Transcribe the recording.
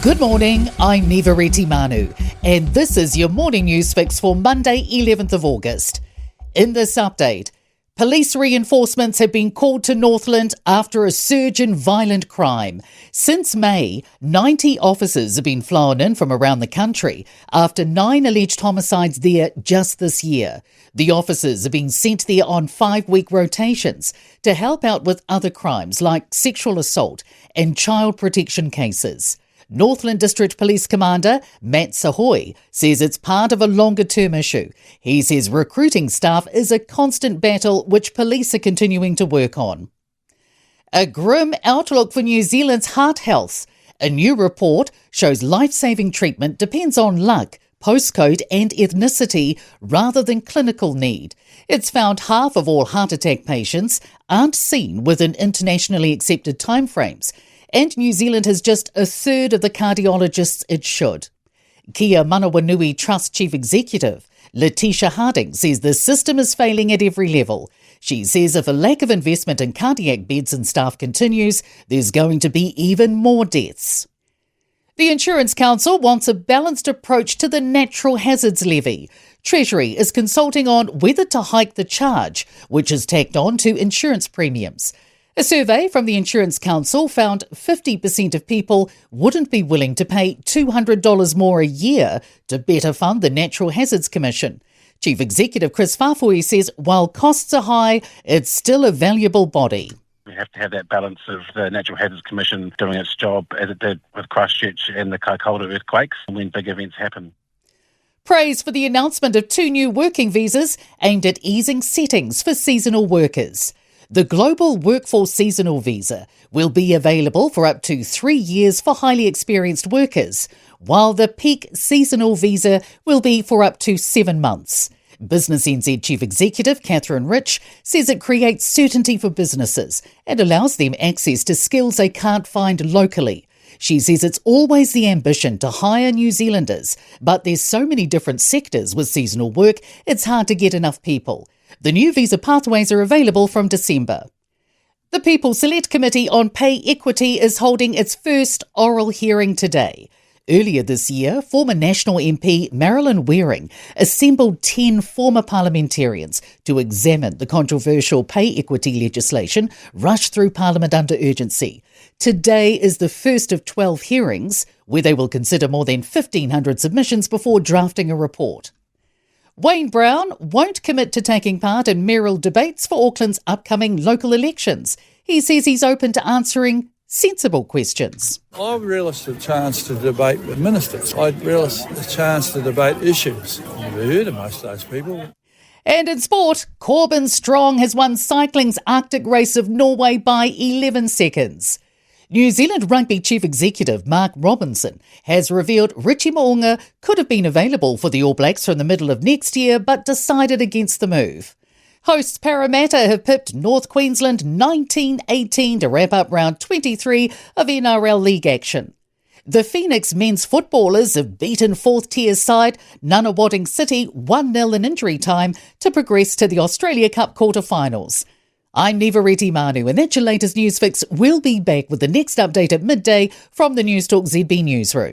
Good morning, I'm Nivareti Manu, and this is your morning news fix for Monday, 11th of August. In this update, police reinforcements have been called to Northland after a surge in violent crime. Since May, 90 officers have been flown in from around the country after 9 alleged homicides there just this year. The officers have been sent there on 5-week rotations to help out with other crimes like sexual assault and child protection cases. Northland District Police Commander Matt Sahoy says it's part of a longer-term issue. He says recruiting staff is a constant battle which police are continuing to work on. A grim outlook for New Zealand's heart health. A new report shows life-saving treatment depends on luck, postcode and ethnicity rather than clinical need. It's found half of all heart attack patients aren't seen within internationally accepted timeframes, and New Zealand has just a third of the cardiologists it should. Kia Manawanui Trust Chief Executive Letitia Harding says the system is failing at every level. She says if a lack of investment in cardiac beds and staff continues, there's going to be even more deaths. The Insurance Council wants a balanced approach to the natural hazards levy. Treasury is consulting on whether to hike the charge, which is tacked on to insurance premiums. A survey from the Insurance Council found 50% of people wouldn't be willing to pay $200 more a year to better fund the Natural Hazards Commission. Chief Executive Chris Fafui says while costs are high, it's still a valuable body. We have to have that balance of the Natural Hazards Commission doing its job as it did with Christchurch and the Kaikoura earthquakes when big events happen. Praise for the announcement of 2 new working visas aimed at easing settings for seasonal workers. The Global Workforce Seasonal Visa will be available for up to 3 years for highly experienced workers, while the Peak Seasonal Visa will be for up to 7 months. Business NZ Chief Executive Catherine Rich says it creates certainty for businesses and allows them access to skills they can't find locally. She says it's always the ambition to hire New Zealanders, but there's so many different sectors with seasonal work, it's hard to get enough people. The new visa pathways are available from December. The People's Select Committee on Pay Equity is holding its first oral hearing today. Earlier this year, former National MP Marilyn Waring assembled 10 former parliamentarians to examine the controversial pay equity legislation rushed through Parliament under urgency. Today is the first of 12 hearings, where they will consider more than 1,500 submissions before drafting a report. Wayne Brown won't commit to taking part in mayoral debates for Auckland's upcoming local elections. He says he's open to answering sensible questions. I relish the chance to debate with ministers. I relish the chance to debate issues. I've never heard of most of those people. And in sport, Corbin Strong has won cycling's Arctic Race of Norway by 11 seconds. New Zealand Rugby Chief Executive Mark Robinson has revealed Richie Mo'unga could have been available for the All Blacks from the middle of next year but decided against the move. Hosts Parramatta have pipped North Queensland 19-18 to wrap up round 23 of NRL League action. The Phoenix men's footballers have beaten 4th-tier side Nunawading City 1-0 in injury time to progress to the Australia Cup quarter-finals. I'm Nivareti Manu, and that's your latest news fix. We'll be back with the next update at midday from the Newstalk ZB newsroom.